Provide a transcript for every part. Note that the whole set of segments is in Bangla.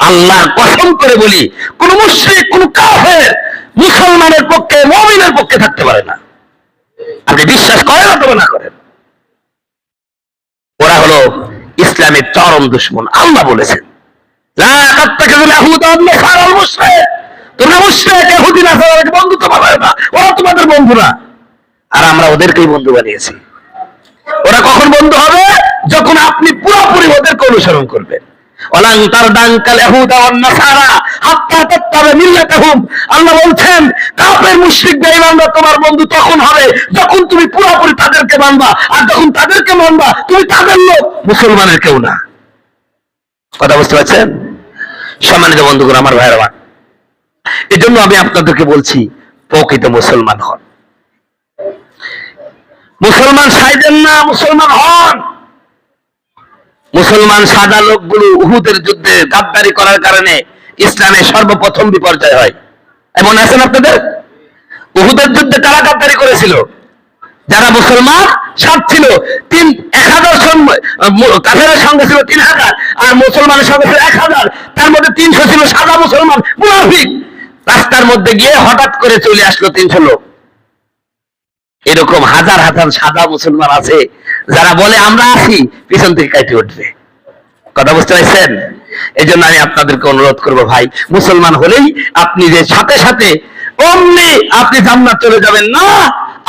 আল্লাহর কসম করে বলি, কোন মুশরিক, কোন কাফের মুসলমানের পক্ষে, মুমিনের পক্ষে থাকতে পারে না। আপনি বিশ্বাস করেন অথবা না করেন, ওরা হলো ইসলামের চরম দুশমন। আল্লাহ বলেছেন, তোমরা মুশরিক ইহুদি নাসারাকে বন্ধুত্ব বানাবে না, ওরা তোমাদের বন্ধু না। আর আমরা ওদেরকেই বন্ধু বানিয়েছি। ওরা কখন বন্ধু হবে? যখন আপনি পুরোপুরি ওদেরকে অনুসরণ করবেন। আল্লাহ বলছেন, কাফের মুশরিক বেঈমানরা তোমার বন্ধু তখন হবে যখন তুমি পুরোপুরি তাদেরকে মানবা। আর যখন তাদেরকে মানবা, তুমি তাদের লোক, মুসলমানের কেউ না। কথা বুঝতে পারছেন? সম্মানিত বন্ধুগণ, আমার ভাইয়েরা, এই জন্য আমি আপনাদেরকে বলছি, প্রকৃত মুসলমান হন। মুসলমান সাইজেন না, মুসলমান হন। মুসলমান সাদা লোকগুলো উহুদের যুদ্ধে গাদ্দারি করার কারণে ইসলামের সর্বপ্রথম বিপর্যয় হয়। এমন আছেন আপনাদের? উহুদের যুদ্ধে কারা গাদ্দারি করেছিল? যারা মুসলমান সাত ছিল, 1000 কাফেরের সঙ্গে ছিল 3000, আর মুসলমানের সঙ্গে ছিল 1000। তার মধ্যে 300 ছিল সাদা মুসলমান, মুনাফিক। রাস্তার মধ্যে গিয়ে হঠাৎ করে চলে আসলো 300 লোক। এরকম হাজার হাজার সাদা মুসলমান আছে যারা বলে আমরা আছি, পিছন থেকে কাটে উঠবে। কথা বুঝতে পারছেন? এই জন্য আমি আপনাদেরকে অনুরোধ করবো, ভাই, মুসলমান হলেই আপনি যে সাথে সাথে অমনি আপনি জান্নাত চলে যাবেন না।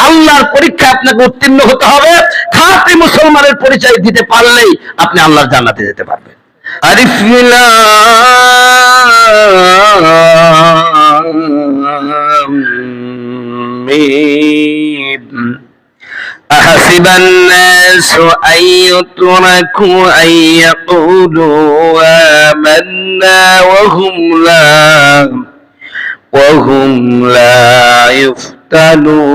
আল্লাহর পরীক্ষায় আপনাকে উত্তীর্ণ হতে হবে। খাঁটি মুসলমানের পরিচয় দিতে পারলেই আপনি আল্লাহর জান্নাতে যেতে পারবেন। আলিফ লাম মিম। أحسب الناس أن يتركوا أن يقولوا آمنا وهم لا يفتنون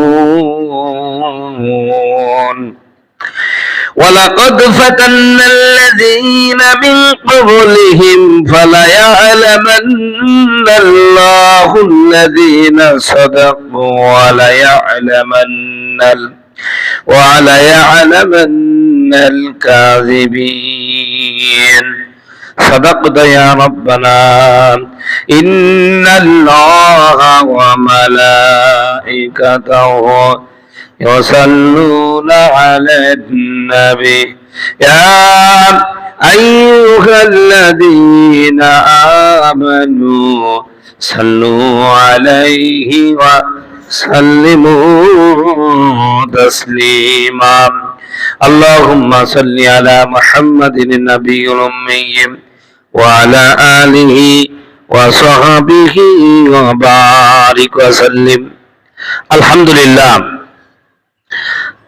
ولقد فتنا الذين من قبلهم فليعلمن الله الذين صدقوا وليعلمن الكاذبين صدقت يا ربنا إن الله وملائكته يصلون على النبي يا أيها الذين آمنوا صلوا عليه وسلموا تسليما اللهم صل على محمد النبي الأمي وعلى آله وصحبه وبارك وسلم الحمد لله।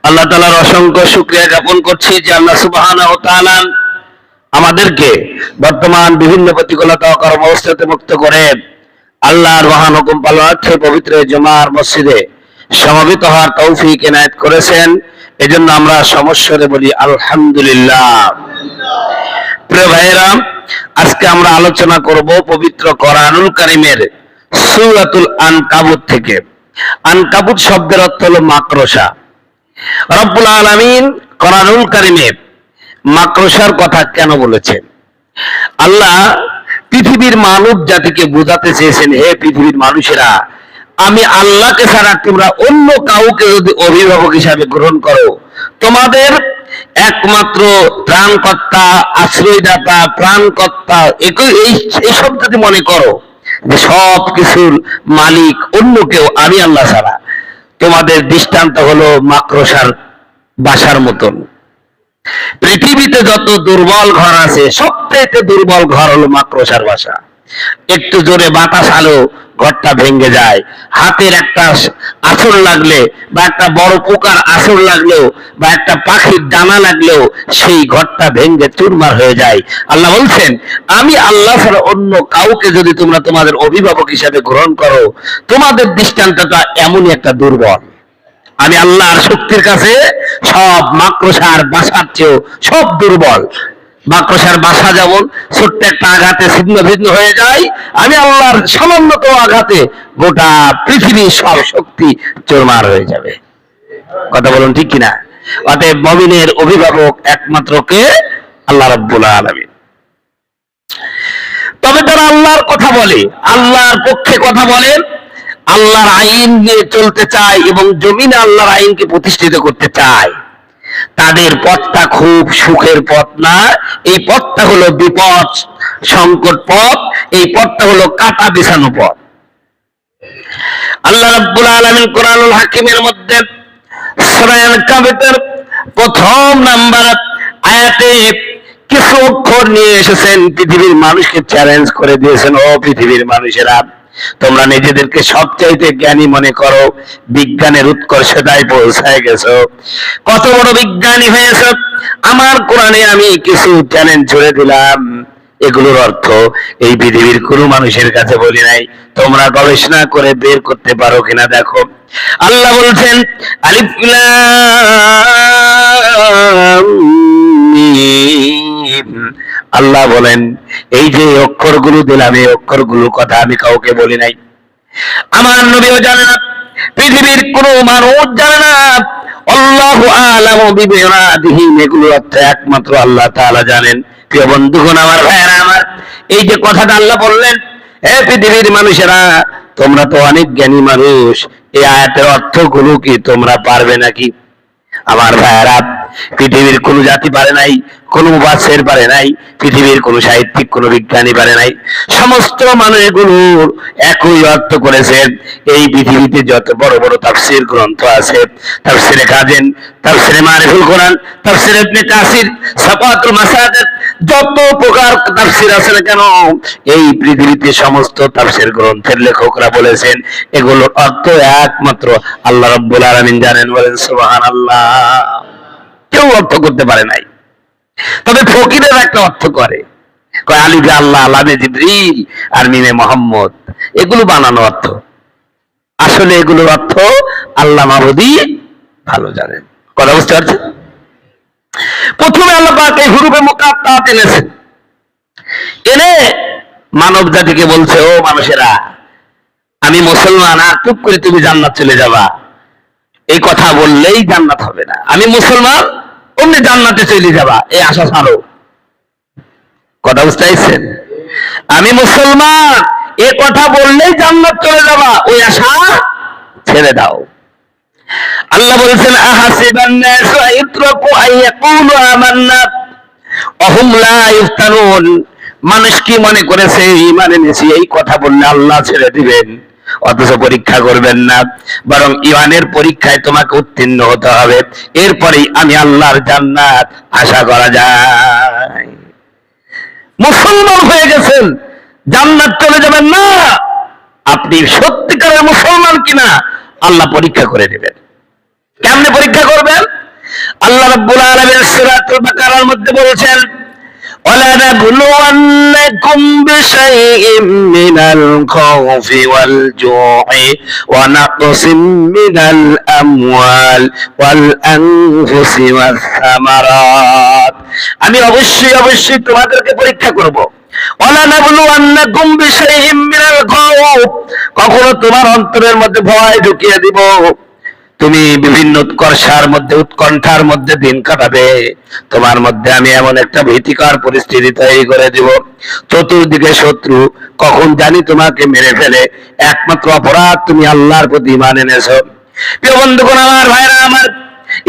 আল্লাহ তাআলার অসংখ্য শুকরিয়া জ্ঞাপন করছি যে আল্লাহ সুবহানাহু ওয়া তাআলা আমাদেরকে বর্তমান বিভিন্ন প্রতিকূলতা ও কর্মব্যস্ততা থেকে মুক্ত করে আল্লাহর মহান হুকুম পালনার্থে পবিত্র জুমার মসজিদে সমবেত হওয়ার তৌফিক এনায়েত করেছেন। এজন্য আমরা সমস্বরে বলি আলহামদুলিল্লাহ। প্রিয় ভাইয়েরা, আজকে আমরা আলোচনা করব পবিত্র কোরআনুল কারীমের সূরাতুল আনকাবুত থেকে। আনকাবুত শব্দের অর্থ হলো মাকড়সা। রব্বুল আলামিন কোরআনুল কারীমে মাকড়সার কথা কেন বলেছেন? আল্লাহ পৃথিবীর মানব জাতিকে বোঝাতে চেয়েছেন, হে পৃথিবীর মানুষেরা, আমি আল্লাহকে ছাড়া তোমরা অন্য কাউকে যদি অভিভাবক হিসাবে গ্রহণ করো, তোমাদের একমাত্র ত্রাণকর্তা, আশ্রয়দাতা, প্রাণকর্তা এইসব যদি মনে করো যে সব কিছুর মালিক অন্য কেউ আমি আল্লাহ ছাড়া, তোমাদের দৃষ্টান্ত হলো মাকড়সার বাসার মতন। পৃথিবীতে যত দুর্বল ঘর আছে, সবচেয়ে দুর্বল ঘর হলো মাকড়সার বাসা। একটু জোরে বাতাস আলো ঘরটা ভেঙে যায়। হাতের একটা আঁচড় লাগলে বা একটা বড় পোকার আঁচড় লাগলেও বা একটা পাখির ডানা লাগলেও সেই ঘরটা ভেঙে চুরমার হয়ে যায়। আল্লাহ বলছেন, আমি আল্লাহ ছাড়া অন্য কাউকে যদি তোমরা তোমাদের অভিভাবক হিসাবে গ্রহণ করো, তোমাদের দৃষ্টান্তটা এমনই একটা দুর্বল। আমি আল্লাহর শক্তির কাছে সব মাকড়সার বাসার চেয়েও সব দুর্বল। মাকড়সার বাসা যেমন ছোট্ট একটা আঘাতে ছিন্ন ভিন্ন হয়ে যায়, আমি আল্লাহর সামান্যতম আঘাতে গোটা পৃথিবীর সব শক্তি চুরমার হয়ে যাবে। কথা বলুন ঠিক কিনা? অতএব মুমিনের অভিভাবক একমাত্র কে? আল্লাহ রাব্বুল আলামিন। তবে তারা কথা বলে, আল্লাহর পক্ষে কথা বলেন, আল্লাহর আইন নিয়ে চলতে চায় এবং জমিনে আল্লাহর আইনকে প্রতিষ্ঠিত করতে চায়, তাদের পথটা খুব সুখের পথ না। এই পথটা হলো বিপদ সংকট পথ, এই পথটা হলো কাটা বিছানো পথ। আল্লাহ রাব্বুল আলামিন কোরআনুল হাকিমের মধ্যে সূরা আল-কাহফের প্রথম নাম্বার আয়াতে কিছু অক্ষর নিয়ে এসেছেন, পৃথিবীর মানুষকে চ্যালেঞ্জ করে দিয়েছেন, ও পৃথিবীর মানুষেরা, তোমরা নিজেদেরকে সবচাইতে জ্ঞানী মনে করো, বিজ্ঞানের উৎকর্ষতায় পৌঁছায় গেছো, কত বড় বিজ্ঞানী হয়েছে। আমার কোরআনে আমি কিছু চ্যালেঞ্জ ছুড়ে দিলাম, এগুলোর অর্থ এই পৃথিবীর কোন মানুষের কাছে বলি নাই, তোমরা গবেষণা করে বের করতে পারো কিনা দেখো। আল্লাহ বলছেন আলিফ লাম মিম, আল্লাহ বলেন এই যে অক্ষরগুলো দিলাম, এই অক্ষরগুলোর কথা আমি কাউকে বলি নাই, আমার নবীও জানে না, পৃথিবীর কোন মানুষ জানে না। আল্লাহু আ'লামু বিমুরাদিহি, এগুলোর অর্থ একমাত্র আল্লাহ তাআলা জানেন। প্রিয় বন্ধুগণ, আমার ভাইরা আমার, এই যে কথাটা আল্লাহ বললেন, হে পৃথিবীর মানুষেরা, তোমরা তো অনেক জ্ঞানী মানুষ, এই আয়াতের অর্থগুলো কি তোমরা পারবে নাকি? আমার ভাইরা, পৃথিবীর কোন জাতি পারে নাই, কোন মুফাসসির পারে নাই, পৃথিবীর কোন সাহিত্যিক, কোন বিজ্ঞানী পারে নাই, সমস্ত মানুষগুলোর একই অর্থ করেছেন। এই পৃথিবীতে যত বড় বড় তাফসীর গ্রন্থ আছে, তাফসীরে কাজেন, তাফসীরে মারিফুল কোরআন, তাফসীরে ইবনে কাসির, সাফাতুল মাসাদির, যত প্রকার তাফসীর আছে না কেন, এই পৃথিবীতে সমস্ত তাফসীর গ্রন্থের লেখকরা বলেছেন এগুলোর অর্থ একমাত্র আল্লাহ রাব্বুল আলামিন জানেন। বলেন সুবহানাল্লাহ। কেউ অর্থ করতে পারে নাই, তবে ফকিরের একটা অর্থ করে, কয় আলিফে আল্লাহ, লামে জিবরিল আর মিমে মোহাম্মদ, এগুলো বানানো অর্থ। আসলে এগুলোর অর্থ আল্লাহ মাবুদি ভালো জানেন। কথা বুঝতে পারছেন? প্রথমে আল্লাহ পাক এই হুরুফে মুকাত্তাত এনেছেন, এনে মানব জাতিকে বলছে, ও মানুষেরা, আমি মুসলমান, আর চুপ করে তুমি জান্নাত চলে যাবা, এই কথা বললেই জান্নাত হবে না। আমি মুসলমান, অমনি জান্নাতে চলে যাবা, এই আশা ছাড়ো। কথা বুঝতে পারছেন? আমি মুসলমান, এ কথা বললেই জান্নাত চলে যাবা, ওই আশা ছেড়ে দাও। আল্লাহ বলেছেন আহাসিবান নাসু আইয়ুতরাকু আইয়াকুলু আমান্না ওয়া হুম লা ইফতানুন, মানুষ কি মনে করেছে ঈমান এনেছি এই কথা বললে আল্লাহ ছেড়ে দিবেন, অথচ পরীক্ষা করবেন না, বরং ঈমানের পরীক্ষায় তোমাকে উত্তীর্ণ হতে হবে, এরপরেই আমি আল্লাহর জান্নাত আশা করা যায়। মুসলমান হয়ে গেছেন, জান্নাত চলে যাবেন না, আপনি সত্যিকারের মুসলমান কিনা আল্লাহ পরীক্ষা করে নেবেন। কেমনে পরীক্ষা করবেন? আল্লাহ রাব্বুল আলামিন সূরাতুল বাকারার মধ্যে বলেছেন, وَلَنَبْلُوَنَّكُمْ بِشَيْءٍ مِّنَ الْخَوْفِ وَالْجُوعِ وَنَقْصٍ مِّنَ الْأَمْوَالِ وَالْأَنفُسِ وَالثَّمَرَاتِ, আমি অবশ্যই তোমাদেরকে পরীক্ষা করব। وَلَنَبْلُوَنَّكُمْ بِشَيْءٍ مِّنَ الْخَوْفِ, কখনো তোমার অন্তরের মধ্যে ভয় ঢুকিয়ে দিব, তুমি বিভিন্ন উৎকর্ষার মধ্যে, উৎকণ্ঠার মধ্যে দিন কাটাবে, তোমার মধ্যে আমি এমন একটা ভীতিকর পরিস্থিতি তৈরি করে দিব, চতুর্দিকে শত্রু, কখন জানি তোমাকে মেরে ফেলে, একমাত্র অপরাধ তুমি আল্লাহর প্রতি ঈমান এনেছো। প্রিয় বন্ধুগণ, আমার ভাইরা আমার,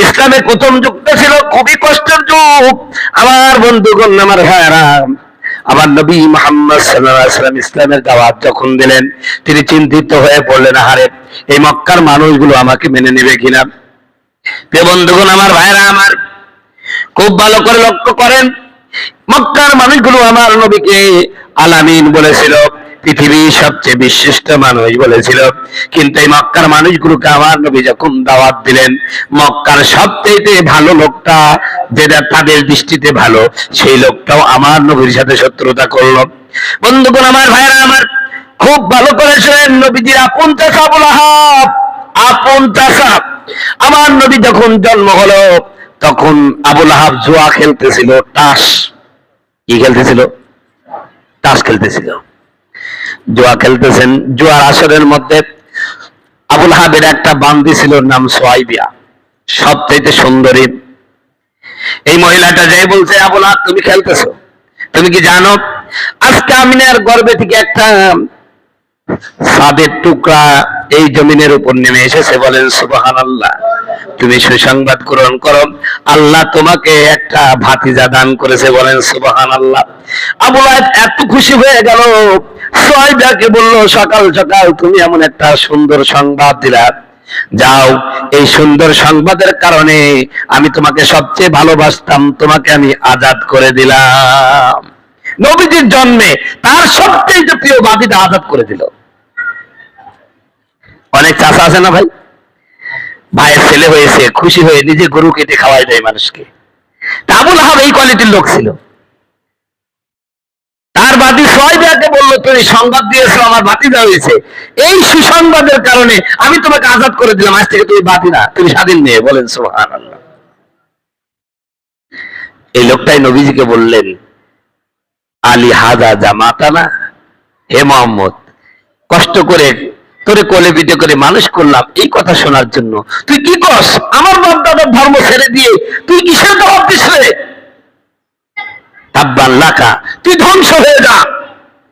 ইসলামের প্রথম যুগটা ছিল খুবই কষ্টের যুগ। আমার বন্ধুগণ, আমার ভাইরা, আমার নবী মুহাম্মদ সাল্লাল্লাহু আলাইহি ওয়াসাল্লাম ইসলামের দাওয়াত যখন দিলেন, তিনি চিন্তিত হয়ে পড়লেন, আরে এই মক্কার মানুষগুলো আমাকে মেনে নেবে কিনা। প্রিয় বন্ধুগণ, আমার ভাইরা আমার, খুব ভালো করে লক্ষ্য করেন, মক্কার মানুষগুলো আমার নবীকে আলামিন বলেছিল, পৃথিবীর সবচেয়ে বিশিষ্ট মানুষ বলেছিল, কিন্তু এই মক্কার মানুষগুলোকে আমার নবী যখন দাওয়াত দিলেন, মক্কার সবচেয়ে ভালো লোকটা, যেটা তাদের দৃষ্টিতে ভালো, সেই লোকটাও আমার নবীর সাথে শত্রুতা করলো। বন্ধুগণ, আমার ভাইরা আমার, খুব ভালো করে শুনেন, নবীজির আপন চাচা আবু লাহাব, আপন চাচা, আমার নবী যখন জন্ম হলো তখন আবু লাহাব জুয়া খেলতেছিল, তাস, কি খেলতেছিল? তাস খেলতেছিল, জুয়া খেলতেছেন। জুয়ার আসরের মধ্যে আবু লাহাবের একটা বান্দি ছিল, নাম সুয়াইবিয়া, সবচেয়ে সুন্দরী। এই মহিলাটা যাই বলছে, আবু লাহাব তুমি খেলতেছো, তুমি কি জানো আজকে আমিনার গর্ভে থেকে একটা সাদের টুকরা এই জমিনের উপর নেমে এসেছে, বলেন সুবহানাল্লাহ। তুমি সুসংবাদ গ্রহণ করো, আল্লাহ তোমাকে একটা ভাতিজা দান করেছে, বলেন সুবহানাল্লাহ। আবু লাহাব এত খুশি হয়ে গেল, সুহাইবাকে বলল, সকাল সকাল তুমি এমন একটা সুন্দর সংবাদ দিলা, যাও, এই সুন্দর সংবাদের কারণে আমি তোমাকে সবচেয়ে ভালোবাসতাম, তোমাকে আমি আজাদ করে দিলাম। নবীজির জন্মে তার সবচেয়ে প্রিয় ভাতিজা আজাদ করে দিল। অনেক চাচা আছে না ভাই, ভাইয়ের ছেলে হয়েছে, খুশি হয়ে নিজে গরু কেটে খাওয়াই দেয় মানুষকে। আবু লাহাব এই কোয়ালিটির লোক ছিল। তার বাতি সুহাইবাকে বললো, তুমি সংবাদ দিয়েছো আমার ভাতিজা হয়েছে, এই সুসংবাদের কারণে আমি তোমাকে আজাদ করে দিলাম, আজ থেকে তুমি বাতি না, তুমি স্বাধীন মেয়ে, বলেন সুবহানাল্লাহ। এই লোকটাই নবীজিকে বললেন, আলী হাজা জামাতানা, হে মোহাম্মদ, কষ্ট করে তোরে কোলে পিঠে করে মানুষ করলাম এই কথা শোনার জন্য, তুই কি করস? আমার বাপ দাদার ধর্ম ছেড়ে দিয়ে তুই কিসের জবাব দিস রে? তাব্বান লাকা, তুই ধ্বংস হয়ে যা,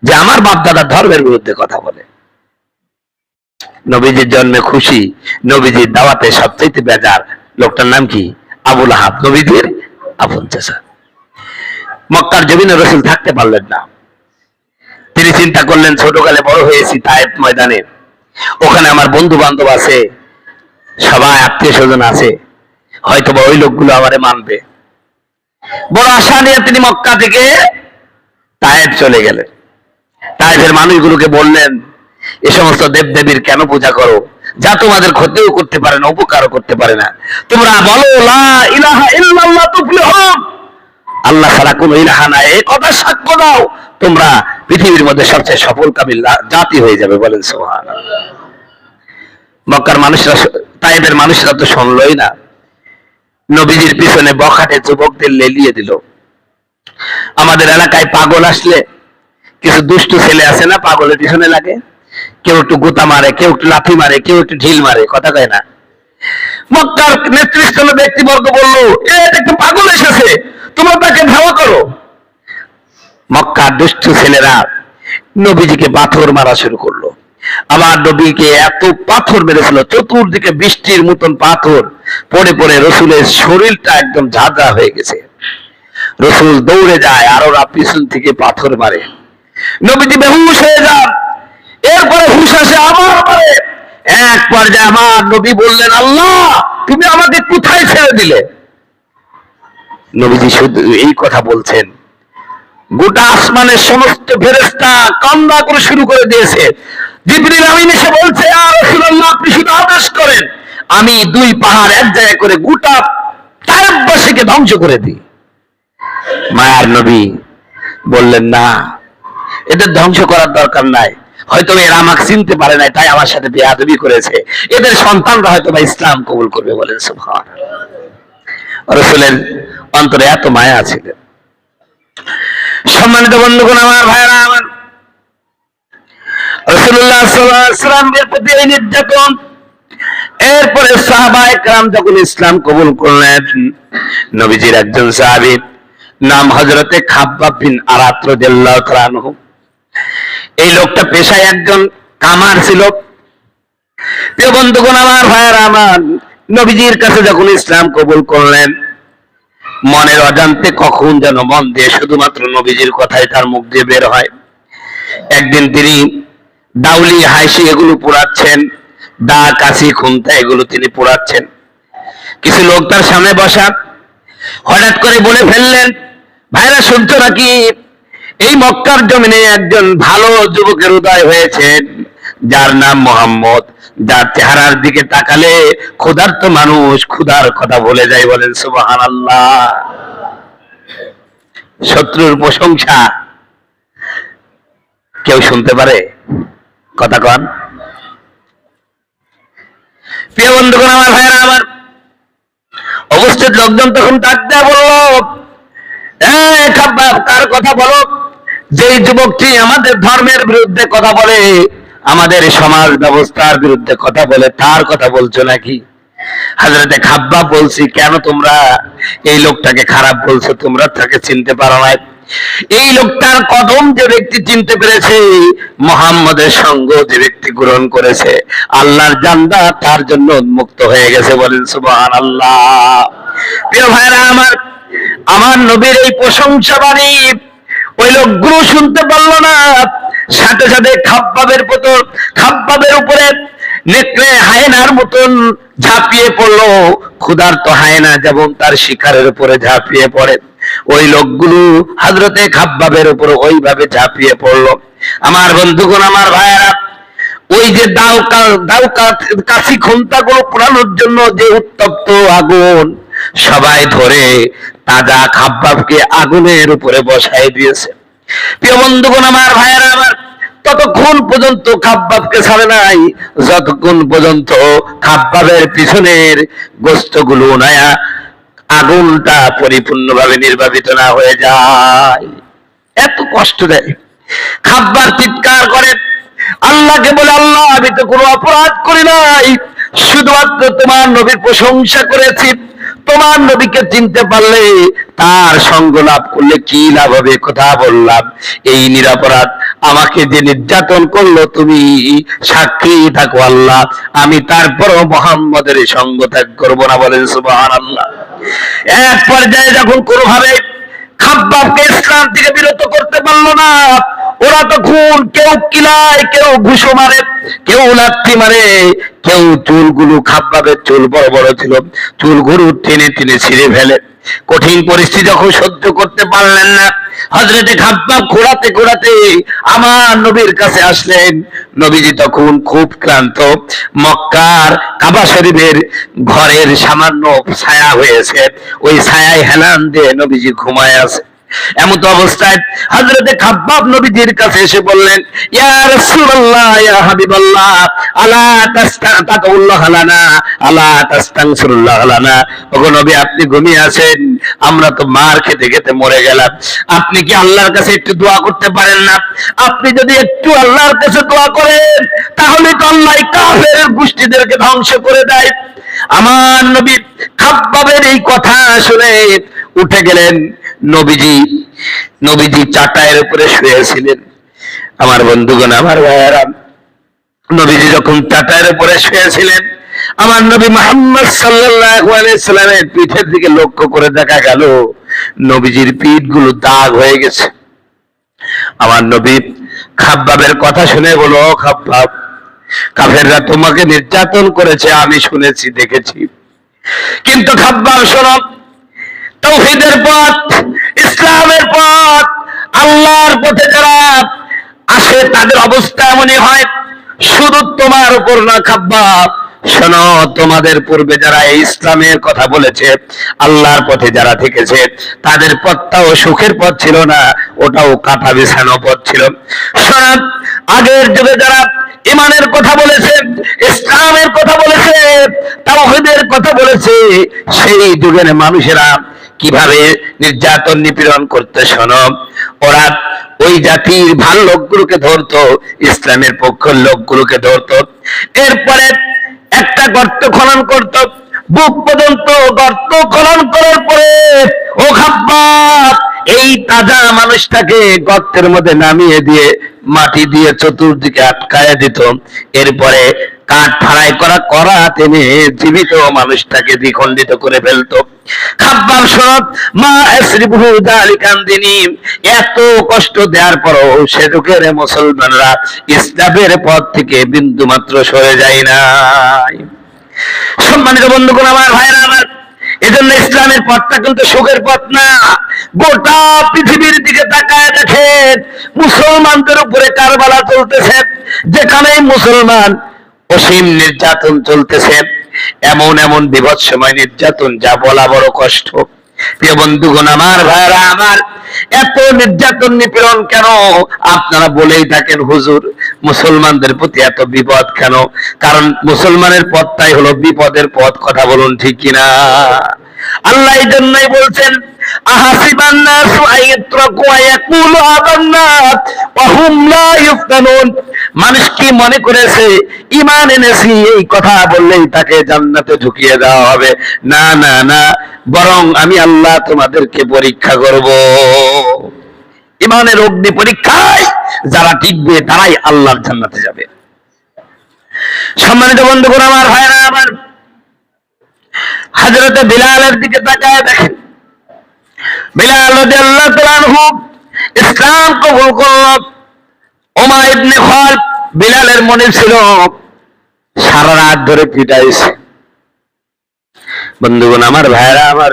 যে আমার বাপ দাদার ধর্মের বিরুদ্ধে কথা বলে। নবীজির জন্মে খুশি, নবীজির দাওয়াতে সবচাইতে বেজার লোকটার নাম কি? আবু লাহাব, নবীজির আপন চাচা। মক্কার জমিনে রাসূল থাকতে পারলেন না। তিনি চিন্তা করলেন, ছোটকালে বড় হয়েছি তায়েফ ময়দানে, ওখানে আমার বন্ধু বান্ধব আছে, সবাই আত্মীয় স্বজন আছে, হয়তো বা ওই লোকগুলো আমারে মানবে। বড় আশা নিয়ে তিনি মক্কা থেকে তায়েফ চলে গেলেন। তায়েফের মানুষগুলোকে বললেন, এ সমস্ত দেবদেবীর কেন পূজা করো, যা তোমাদের ক্ষতিও করতে পারে না, উপকারও করতে পারে না। তোমরা বলো লা ইলাহা ইল্লাল্লাহ তুফলিহুন, আল্লাহ ছাড়া কোনো ইলাহা নাই, এই কথা সাক্ষ্য দাও, তোমরা পৃথিবীর মধ্যে সবচেয়ে সফলকামী জাতি হয়ে যাবে, বলেন সুবহানাল্লাহ। মক্কার মানুষরা, তায়েফের মানুষরা তো শুনলই না। নবীজির পিছনে বখাটে যুবকদের লেলিয়ে দিল। আমাদের এলাকায় পাগল আসলে কিছু দুষ্টু ছেলে আছে না, পাগলের পিছনে লাগে, কেউ একটু গোতা মারে, কেউ একটু লাথি মারে, কেউ একটু ঢিল মারে, কথা কয় না। মক্কার নেতৃস্থানীয় ব্যক্তিবর্গ বলল, একটা পাগল এসেছে, তোমরা তাকে ধাওয়া করো। মক্কার দুষ্ট ছেলেরা নবীজিকে পাথর মারা শুরু করলো। আমার নবীকে এত পাথর মেরেছিল, চতুর্দিকে বৃষ্টির মতন পাথর পড়ে পড়ে রসুলের শরীরটা একদম ঝাঁঝরা হয়ে গেছে। রসুল দৌড়ে যায়, আর ওরা পিছন থেকে পাথর মারে। নবীজি বেহুশ হয়ে যান, এরপরে হুশ আসে আবার মারে। এক পর্যায়ে আমার নবী বললেন, আল্লাহ তুমি আমাকে কোথায় ছেড়ে দিলে? নবীজি শুধু এই কথা বলছেন, গোটা আসমানের সমস্ত ফেরেশতা কান্না করে শুরু করে দিয়েছে। জিবরিল আমিন এসে বলছে, ইয়া রাসূলুল্লাহ আপনি শুধু আদেশ করেন, আমি দুই পাহাড় এক জায়গায় করে গোটা তায়েফবাসীকে ধ্বংস করে দিই। মায়ার নবী বললেন, না, এদের ধ্বংস করার দরকার নাই, হয়তো এরা আমাকে চিনতে পারে নাই, তাই আমার সাথে বেয়াদবি করেছে, এদের সন্তানরা হয়তো বা ইসলাম কবুল করবে, বলেন সুবহানাল্লাহ। রাসূলের অন্তরে এত মায়া ছিল। সম্মানিত বন্ধুগণ, আমার ভাইরা আমার, রাসূলুল্লাহ সাল্লাল্লাহু আলাইহি ওয়াসাল্লামের প্রতি এই নির্যাতন, এরপরে সাহাবায়ে কেরাম যখন ইসলাম কবুল করলেন, নবীজির একজন সাহাবী নাম হযরতে খাব্বাব বিন আরাত রাদিয়াল্লাহু তাআলা আনহু, এই লোকটা পেশায় একজন কামার ছিল। প্রিয় বন্ধুগণ, আমার ভাইরা আমার, নবীজির কাছে যখন ইসলাম কবুল করলেন, মনের অজান্তে কখন যেন মন দিয়ে শুধুমাত্র নবীজির কথাই তার মুখ দিয়ে বের হয়। একদিন তিনি দাউলি হাইসি এগুলো পোড়াচ্ছেন, দা কাশি খুন্তা এগুলো তিনি পোড়াচ্ছেন। কিছু লোক তার সামনে বসা, হঠাৎ করে বলে ফেললেন, ভাইরা শুনছো নাকি, এই মক্কার জমিনে একজন ভালো যুবকের উদয় হয়েছে, যার নাম মোহাম্মদ, যার চেহারার দিকে তাকালে ক্ষুধার্ত মানুষ ক্ষুধার কথা ভুলে যায়, বলেন সুবহানাল্লাহ। শত্রুর প্রশংসা কেউ শুনতে পারে? কথা কন। প্রিয় বন্ধুগণ, আমার ভাইরা আমার, অবস্থিত লোকজন তখন ডাক দেয়া বলল, খাব্বাব, কার কথা বলো? যেই যুবকটি আমাদের ধর্মের বিরুদ্ধে কথা বলে, আমাদের সমাজ ব্যবস্থার বিরুদ্ধে কথা বলে, তার কথা বলছো নাকি? হযরতে খাব্বাব বলছি, কেন তোমরা এই লোকটাকে খারাপ বলছো? তোমরা তাকে চিনতে পারো না? এই লোকটার কদম যে ব্যক্তি চিনতে পেরেছে, মুহাম্মদের সঙ্গ যে ব্যক্তি গ্রহণ করেছে, আল্লাহর জান্নাত তার জন্য উন্মুক্ত হয়ে গেছে। বলেন সুবহানাল্লাহ। প্রিয় ভাইরা আমার, আমার নবীর এই প্রশংসা বাণী ওই লোকগুলো শুনতে পারলো না। সাথে সাথে খাব্বাবের উপরে নেকড়ে হায়নার মতন ঝাঁপিয়ে পড়লো। ক্ষুধার্ত হায়না যেমন তার শিকারের উপরে ঝাঁপিয়ে পড়ে, ওই লোকগুলো হযরতে খাব্বাবের উপরে ওইভাবে ঝাঁপিয়ে পড়লো। আমার বন্ধুগণ, আমার ভাইয়েরা, ওই যে দাও কাশি খুন্তাগুলো পোড়ানোর জন্য যে উত্তপ্ত আগুন, সবাই ধরে তাজা খাব্বাবকে আগুনের উপরে বসাই দিয়েছে। প্রিয় বন্ধুগণ, আমার ভাইয়েরা আমার, ততক্ষণ পর্যন্ত খাব্বাবকে ছাড়ে নাই যতক্ষণ পর্যন্ত খাব্বাবের পিছনের গোস্তগুলো নায়া আগুনটা পরিপূর্ণভাবে নির্বাপিত না হয়ে যায়। এত কষ্ট দেয়। খাব্বাব চিৎকার করে আল্লাহকে বলে, আল্লাহ, আমি তো কোনো অপরাধ করি নাই, শুধুমাত্র তোমার নবীর প্রশংসা করেছি। তোমার নবীকে চিনতে পারলে তার সঙ্গ লাভ করলে কি লাভ হবে কথা বললাম। এই নিরপরাধ আমাকে যে নির্যাতন করলো, তুমি সাক্ষী থাকো আল্লাহ, আমি তারপরও মুহাম্মদের সঙ্গ ত্যাগ করবো না। বলেন সুবহানাল্লাহ। এক পর্যায়ে যখন কোনোভাবে খাব্বাবকে ইসলাম থেকে বিরত করতে পারলো না, ওরা তখন কেউ কিলায়, কেউ ঘুষো মারে, কেউ লাথি মারে, কেউ চুলগুলো, খাব্বাবের চুল বড় বড় ছিল, চুলগুলো টেনে টেনে ছিঁড়ে ফেলে। কঠিন পরিস্থিতি যখন সহ্য করতে পারলেন না, হযরতে খাব্বাব ঘোরাতে ঘোরাতে আমার নবীর কাছে আসলেন। নবীজি তখন খুব ক্লান্ত। মক্কার কাবা শরীফের ঘরের সামান্য ছায়া হয়েছে, ওই ছায়ায় হেলান দিয়ে নবীজি ঘুমায় আছে। এমন তো অবস্থায় হযরতে খাব্বাব নবীজির কাছে এসে বললেন, ইয়া রাসূলুল্লাহ, ইয়া হাবিবাল্লাহ, আলা তাস্তাগফিরুল্লাহ লানা, আলা তাস্তাগফিরুল্লাহ লানা। ওগো নবী, আপনি ঘুমিয়ে আছেন, আমরা তো মার খেতে খেতে মরে গেলাম। আপনি কি আল্লাহর কাছে একটু দোয়া করতে পারেন না? আপনি যদি একটু আল্লাহর কাছে দোয়া করেন, তাহলে তো আল্লাহ কাফের গোষ্ঠীদেরকে ধ্বংস করে দেয়। আমার নবী খাব্বাবের এই কথা শুনে উঠে গেলেন। নবীজি চাটাইয়ের উপরে শুয়েছিলেন। আমার বন্ধুগণ, আমার ভাইয়েরা, নবীজি যখন চাটাইয়ের উপরে শুয়েছিলেন, আমার নবী মুহাম্মদ সাল্লাল্লাহু আলাইহি সাল্লামের পিঠের দিকে লক্ষ্য করে দেখা গেল নবীজির পিঠগুলো দাগ হয়ে গেছে। আমার নবী খাব্বাবের কথা শুনে বলো, খাব্বাব, কাফেররা তোমাকে নির্যাতন করেছে, আমি শুনেছি, দেখেছি, কিন্তু খাব্বাব শোনো, তাওহীদের পথ, ইসলামের পথ, আল্লাহর পথে যারা আসে তাদের অবস্থা এমনই হয়। শুধু তোমার উপর না খাব্বাব, শোনো, তোমাদের পূর্বে যারা এই ইসলামের কথা বলেছে, আল্লাহর পথে যারা থেকেছে, তাদের পথটাও সুখের পথ ছিল না, ওটাও কাটা বিছানো পথ ছিল। শোনো, আগের যুগে যারা ইমানের কথা বলেছে, ইসলামের কথা বলেছে, তাওহীদের কথা বলেছে, সেই যুগের মানুষেরা কিভাবে নির্যাতন নিপীড়ন করতে, শোনো, ওরা ওই জাতির ভালো লোকগুলোকে ধরতো, ইসলামের পক্ষের লোকগুলোকে ধরতো, এরপরে একটা গর্ত খনন করত, বুক পর্যন্ত গর্ত খনন করার পরে ও খাব্বাব এই তাজা মানুষটাকে গর্তের মধ্যে নামিয়ে দিয়ে মাটি দিয়ে চতুর্দিকে আটকায় দিত। এরপরে কাঠ ফাড়াই করা টেনে জীবিত মানুষটাকে দ্বিখণ্ডিত করে ফেলতো। খাব্বাব শরৎ মা আসরিবহু যালিকান দিনী, এত কষ্ট দেওয়ার পরও সে যুগের মুসলমানরা ইসলামের পথ থেকে বিন্দু মাত্র সরে যায় নাই। সম্মানিত বন্ধুগণ, আমার ভাইরা আমার, এজন্য ইসলামের পথটা কিন্তু সুখের পথ না। গোটা পৃথিবীর দিকে তাকায় দেখেন, মুসলমানদের উপরে কারবালা চলতেছে, যেখানেই মুসলমান অসীম নির্যাতন চলতেছে, এমন এমন বিভৎসময় নির্যাতন যা বলা বড় কষ্ট। প্রিয় বন্ধুগণ, আমার ভাইরা আমার, এত নির্যাতন নিপীড়ন কেন? আপনারা বলেই থাকেন, হুজুর, মুসলমানদের প্রতি এত বিপদ কেন? কারণ মুসলমানের পথটাই হলো বিপদের পথ। কথা বলুন, ঠিক কিনা? আল্লাহ এই জন্যই বলছেন, আহাসিবান নাসু আইয়াতরাকু আয়াকুলু আমান্না ওয়া হুম লা ইফতানুন। মানুষ কি মনে করেছে ঈমান এনেছি এই কথা বললেই তাকে জান্নাতে ঢুকিয়ে দেওয়া হবে? না না না, বরং আমি আল্লাহ তোমাদেরকে পরীক্ষা করব। ইমানের অগ্নি পরীক্ষায় যারা টিকবে তারাই আল্লাহর জান্নাতে যাবে। সম্মানিত বন্ধুগণ আমার, ভাইরা আমার, হযরত বিলালের দিকে তাকায় দেখেন। বিলাল রাদিয়াল্লাহু তাআলা আনহু ইসলাম কবুল করল। উমার ইবনে খালদ বিলালের মনে ছিল সারা রাত ধরে পিটাইছে। বন্ধুগণ আমার, ভাইরা আমার,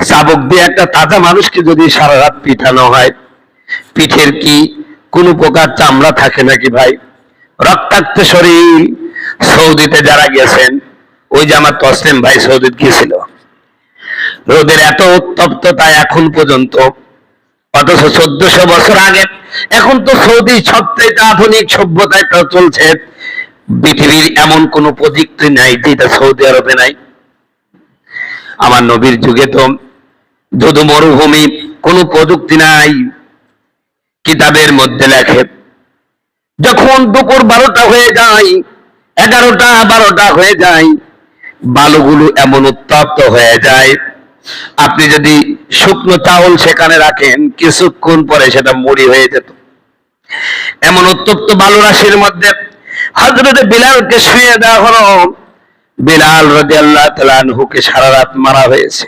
চাবুক দিয়ে একটা তাজা মানুষকে যদি সারা রাত পিটানো হয়, পিঠের কি কোনো প্রকার চামড়া থাকে নাকি ভাই? রক্তাক্ত শরীর। সৌদিতে যারা গেছেন, ওই যে আমার তসলিম ভাই সৌদিতে গিয়েছিল, রোদের এত উত্তপ্ততা এখন পর্যন্ত, অথচ 1400 বছর আগে। এখন তো সৌদি সবচেয়ে আধুনিক সভ্যতায় চলছে। পৃথিবীর এমন কোন প্রযুক্তি নাই যেটা সৌদি আরবে নাই। আমার নবীর যুগে তো ধুধু মরুভূমি, কোন প্রযুক্তি নাই। কিতাবের মধ্যে লেখে যখন দুপুর 12টা হয়ে যায়, 11টা 12টা হয়ে যায়, বালুগুলো এমন উত্তপ্ত হয়ে যায়, আপনি যদি শুকনো চাউল সেখানে রাখেন কিছুক্ষণ পরে সেটা মুড়ি হয়ে যেত। এমন উত্তপ্ত বালু রাশির মধ্যে হযরত বিলালকে শুয়ে দেওয়া হলো। বিলাল রাদিয়াল্লাহু তাআলা আনহুকে সারা রাত মারা হয়েছে।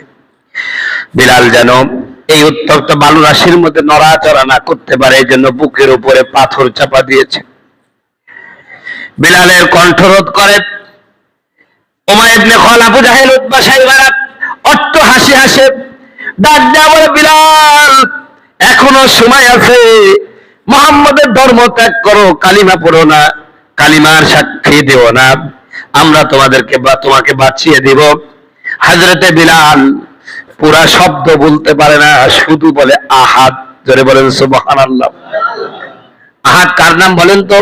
বিলাল যেন এই উত্তপ্ত বালু রাশির মধ্যে নড়াচড়া না করতে পারে, এই জন্য বুকের উপরে পাথর চাপা দিয়েছে। বিলালের কণ্ঠরোধ করে উমাইর ইবনে খালদ, আবু জাহেল, উতবা, সাইবারা অট্ট হাসি হাসে ডাক দেয়া বলে, বিলাল এখনো সময় আছে, মুহাম্মদের ধর্ম ত্যাগ করো, কালিমা পড়ো না, কালিমার সাক্ষী দিও না, আমরা তোমাকে বাঁচিয়ে দিব। হযরতে বিলাল পুরা শব্দ বলতে পারে না, শুধু বলে আহাদ। জোরে বলেন সুবহানাল্লাহ। আহাদ কার নাম বলেন তো?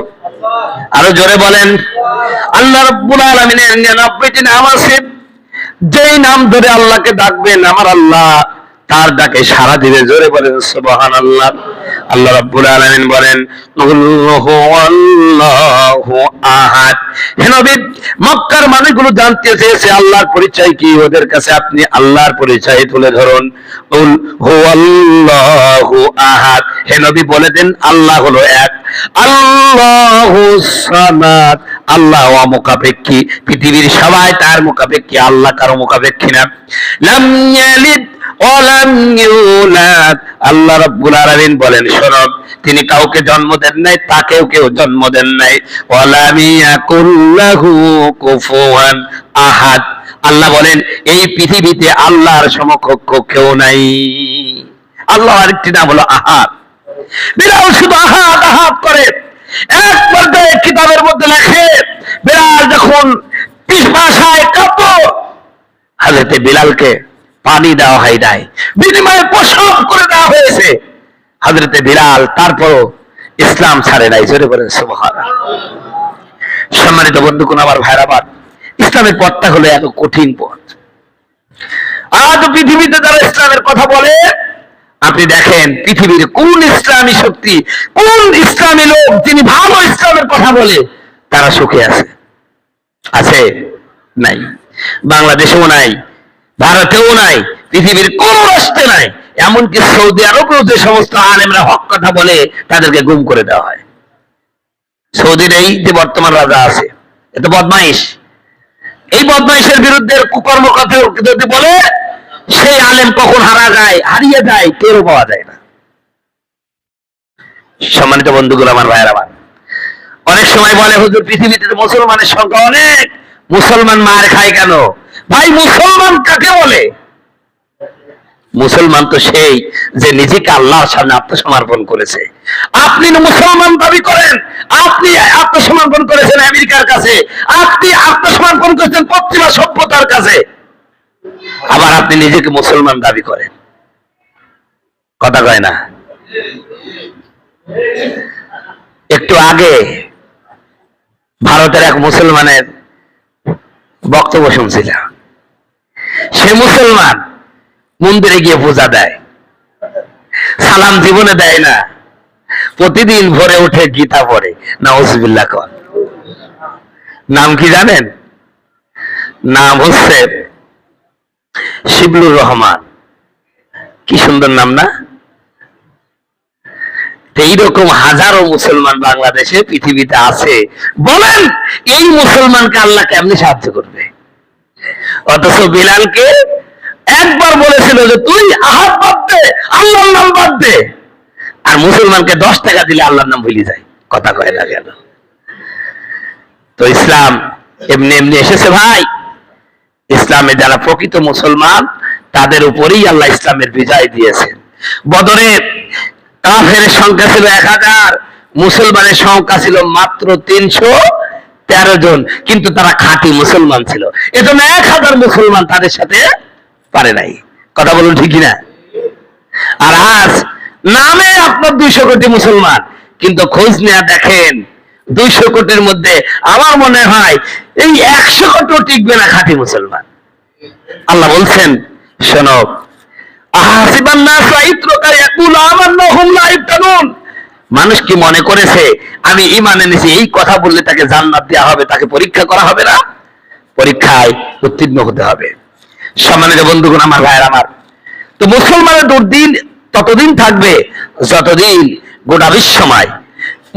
আরো জোরে বলেন। আল্লাহ রাব্বুল আলামিনের 99টি নাম আছে। যেই নাম ধরে আল্লাহকে ডাকবেন, আমার আল্লাহ তার ডাকে সাড়া দিবে। জোরে বলেন সুবহানাল্লাহ। আল্লাহ রাব্বুল আলামিন বলেন, আল্লাহু আহাদ। হে নবী, মক্কার মানুষগুলো জানতে চেয়েছে আল্লাহর পরিচয় কি, ওদের কাছে আপনি আল্লাহর পরিচয় তুলে ধরুন। কুল হুয়াল্লাহু আহাদ। হে নবী বলে দেন আল্লাহ হলো এক। আল্লাহুস সামাদ। আল্লাহ অমুখাপেক্ষী, পৃথিবীর সবাই তার মুখাপেক্ষী, আল্লাহ কারো মুখাপেক্ষী না। লাম ইয়ালিদ ওয়া লাম ইউলাদ। আল্লাহ রাব্বুল আলামিন বলেন, শোনো, তিনি কাউকে জন্ম দেন নাই, তাকেও কেউ জন্ম দেন নাই। ওয়া লাম ইয়াকুল লাহু কুফুয়ান আহাদ। আল্লাহ বলেন, এই পৃথিবীতে আল্লাহর সমকক্ষ কেউ নাই। আল্লাহ আরেকটি নাম হলো আহাদ। বিলাল শুধু আহাদ আহাদ করে। এক পর্যায়ে কিতাবের মধ্যে লেখে, বিলাল যখন পিপাসায় কাঁপত, হযরত বিলালকে পানি দেওয়া হয় নাই, বিনিময়ে প্রসব করে দেওয়া হয়েছে। হযরত বিলাল তারপরও ইসলাম ছাড়ে নাই। জোরে বলেন সুবহানাল্লাহ। সম্মানিত বন্ধুগণ আমার, ভাইরা আমার, ইসলামের পথটা হলো এত কঠিন পথ। আজ পৃথিবীতে যারা ইসলামের কথা বলে, আপনি দেখেন পৃথিবীর কোন ইসলামী শক্তি, কোন ইসলামী লোক যিনি ভালো ইসলামের কথা বলে তারা সুখে আছে? আছে? নাই। বাংলাদেশেও নাই, ভারতেও নাই, পৃথিবীর কোন রাষ্ট্রে নাই। এমনকি সৌদি আরবেও যে সমস্ত আলেমরা হক কথা বলে তাদেরকে গুম করে দেওয়া হয়। সৌদির এই যে বর্তমান রাজা আছে, এত বদমাইশ, এই বদমাইশের বিরুদ্ধে কুকর্ম কথা যদি বলে, সেই আলেম কখন হারিয়ে যায় টেরও পাওয়া যায় না। সম্মানিত বন্ধুগুলো আমার, ভাইয়ের আমার, অনেক সময় বলে, হুজুর পৃথিবীতে মুসলমানের সংখ্যা অনেক, মুসলমান মার খায় কেন? ভাই, মুসলমান কাকে বলে? মুসলমান তো সেই যে নিজেকে আল্লাহর সামনে আত্মসমর্পণ করেছে। আপনি মুসলমান দাবি করেন, আপনি আত্মসমর্পণ করেছেন আমেরিকার কাছে, আপনি আত্মসমর্পণ করেছেন পশ্চিমা সভ্যতার কাছে, আবার আপনি নিজেকে মুসলমান দাবি করেন। কথা কয় না? একটু আগে ভারতের এক মুসলমানের বক্তব্য শুনছিলাম। সে মুসলমান, মন্দিরে গিয়ে পূজা দেয়, সালাম জীবনে দেয় না, প্রতিদিন ভোরে উঠে গীতা পড়ে। নাউজুবিল্লাহ কর। নাম কি জানেন? নাম হচ্ছে শিবলুর রহমান। কি সুন্দর নাম না? এইরকম হাজারো মুসলমান বাংলাদেশে পৃথিবীতে আছে। বলেন এই মুসলমানকে আল্লাহ কেমনি সাহায্য করবে? অথচ বিলালকে একবার বলেছিল যে তুই আহাদ বাদ দে, আল্লাহর নাম বাদ দে, আর মুসলমানকে 10 টাকা দিলে আল্লাহর নাম ভুলে যায়। কথা কয় না কেন? তো ইসলাম এমনি এমনি এসেছে ভাই। ইসলামে যারা প্রকৃত মুসলমান তাদের উপরেই আল্লাহ ইসলামের বিজয় দিয়েছেন। বদরে কাফের সংখ্যা ছিল 1000, মুসলমানের সংখ্যা ছিল মাত্র 313 জন, কিন্তু তারা খাঁটি মুসলমান ছিল। এজন্য 1000 মুসলমান তাদের সাথে পারে নাই। কথা বলুন ঠিক না? আর আজ নামে আপনার 200 কোটি মুসলমান, কিন্তু খোঁজ নেওয়া দেখেন 200 কোটির মধ্যে আমার মনে হয় এই 100 কোটিও টিকবে না খাঁটি মুসলমান। আল্লাহ বলছেন শোনো, মানুষ কি মনে করেছে আমি ঈমান এনেছি এই কথা বললে তাকে জান্নাত দেওয়া হবে, তাকে পরীক্ষা করা হবে না? পরীক্ষায় উত্তীর্ণ হতে হবে। সম্মানিত বন্ধুগণ, আমার ভাইয়ের আমার, তো মুসলমানের দুর্দিন ততদিন থাকবে যতদিন গোটা বিশ্বময়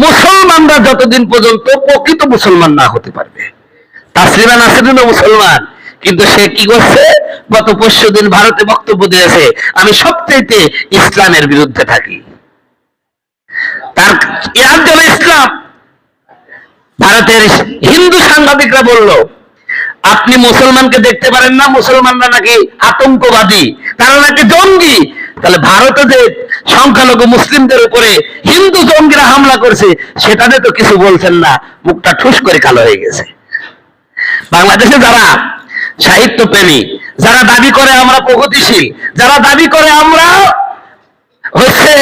মুসলমানরা যতদিন পর্যন্ত প্রকৃত মুসলমান না হতে পারবে। তাসলিমা নাসরিন মুসলমান, কিন্তু সে কি করছে? গত 5 দিন ভারতে বক্তব্য দিয়েছে আমি সবচেয়ে ইসলামের বিরুদ্ধে থাকি। তার এর জন্য ইসলাম। ভারতের হিন্দু সাংবাদিকরা বলল আপনি মুসলমানকে দেখতে পারেন না, মুসলমানরা নাকি আতঙ্কবাদী, তারা নাকি জঙ্গি। তাহলে ভারতে যে সংখ্যালঘু মুসলিমদের উপরে হিন্দু জঙ্গিরা হামলা করছে সেটাতে তো কিছু বলছেন না, মুখটা ঠুস করে কালো হয়ে গেছে। বাংলাদেশে যারা সাহিত্য প্রেমী, যারা দাবি করে আমরা প্রগতিশীল, যারা দাবি করে আমরা হচ্ছে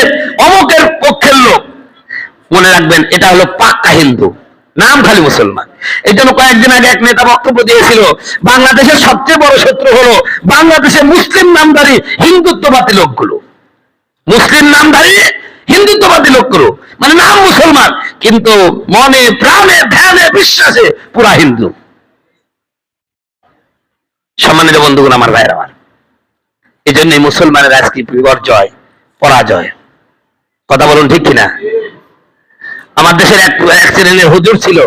অমুকের পক্ষের লোক, মনে রাখবেন এটা হলো পাক্কা হিন্দু, নাম খালি মুসলমান। এই জন্য কয়েকদিন আগে এক নেতা বক্তব্য দিয়েছিল বাংলাদেশের সবচেয়ে বড় শত্রু হলো বাংলাদেশের মুসলিম নামধারী হিন্দুত্ববাদী লোকগুলো। মুসলিম নামধারী হিন্দুত্ববাদী লোকগুলো মানে নাম মুসলমান, কিন্তু মনে প্রাণে ধ্যানে বিশ্বাসে পুরা হিন্দু। সম্মানিত বন্ধুগণ, আমার ভাইয়ের আমার, এই জন্য মুসলমানের আজকে বিপর্যয়, পরাজয়। কথা বলুন ঠিক কিনা? আমার দেশের এক শ্রেণীর হুজুর ছিল,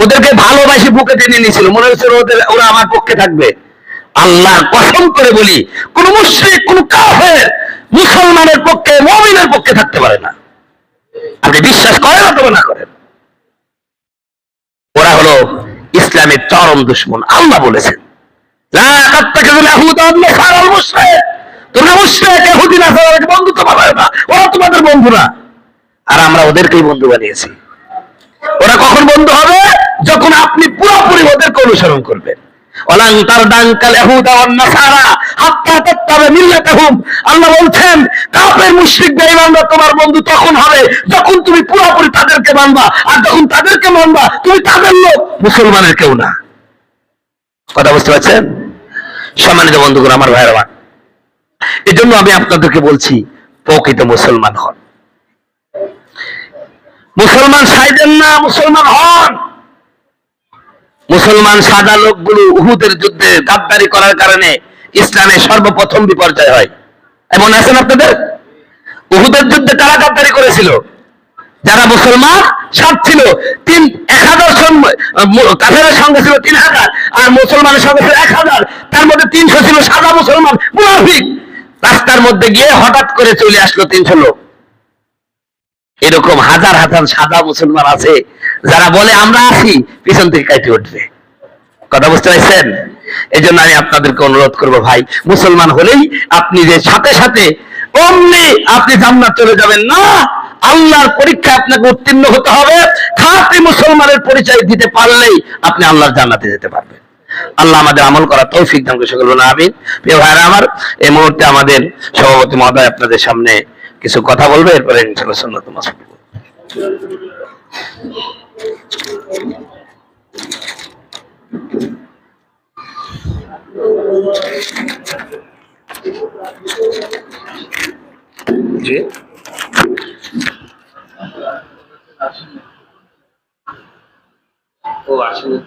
ওদেরকে ভালোবাসি বুকে টেনে নিয়েছিল, মনে হচ্ছিল ওরা আমার পক্ষে থাকবে। আল্লাহর কসম করে বলি কোন মুশরিক, কোন কাফের মুসলমানের পক্ষে, মুমিনের পক্ষে থাকতে পারে না। আপনি বিশ্বাস করেন অথবা না করেন, ওরা হলো ইসলামের চরম দুশমন। আল্লাহ বলেছেন তোমরা মুশরিক ইহুদি নাসারাকে বন্ধুত্ব বানাবে না, ওরা তোমাদের বন্ধু না। আর আমরা ওদেরকেই বন্ধু বানিয়েছি। ওরা কখন বন্ধু হবে? যখন আপনি পুরোপুরি ওদেরকে অনুসরণ করবেন। আল্লাহ বলছেন কাফের মুশরিক বেঈমানরা তোমার বন্ধু তখন হবে যখন তুমি পুরোপুরি তাদেরকে মানবা, আর যখন তাদেরকে মানবা তুমি তাদের লোক, মুসলমানের কেউ না। কথা বুঝতে পারছেন? সম্মানিত বন্ধুগণ, আমার ভাইয়ের আমার, এই জন্য আমি আপনাদেরকে বলছি প্রকৃত মুসলমান হন। মুসলমান সাইদেন না, মুসলমান হন। মুসলমান সাদা লোকগুলো উহুদের যুদ্ধে গাদ্দারি করার কারণে ইসলামের সর্বপ্রথম বিপর্যয় হয়। এমন আছেন আপনাদের? উহুদের যুদ্ধে কারা গাদ্দারি করেছিল? যারা মুসলমান সব ছিল 1000 কাফেরের সঙ্গে ছিল 3000, আর মুসলমানের সঙ্গে ছিল 1000। তার মধ্যে 300 ছিল সাদা মুসলমান মুনাফিক। রাস্তার মধ্যে গিয়ে হঠাৎ করে চলে আসলো 300 লোক। এরকম হাজার হাজার সাদা মুসলমান আছে যারা বলে আমরা আছি, পিছন থেকে কাটে উঠবে। কথা বুঝতে পারছেন? এই জন্য আমি আপনাদেরকে অনুরোধ করবো ভাই, মুসলমান হলেই আপনি যে সাথে সাথে অমনি আপনি জান্নাত চলে যাবেন না। আল্লাহর পরীক্ষায় আপনাকে উত্তীর্ণ হতে হবে। খাঁটি মুসলমানের পরিচয় দিতে পারলেই আপনি আল্লাহর জান্নাতে যেতে পারবেন। আল্লাহ আমাদের আমল করার তৌফিক দান করে, সকল বলুন আমিন। প্রিয় ভাইরা আমার, এই মুহূর্তে আমাদের সভাপতি মহোদয় আপনাদের সামনে কিছু কথা বলবে, এরপরে ইনশাআল্লাহ সুন্নাত নামাজ পড়ব। জি ও আসলে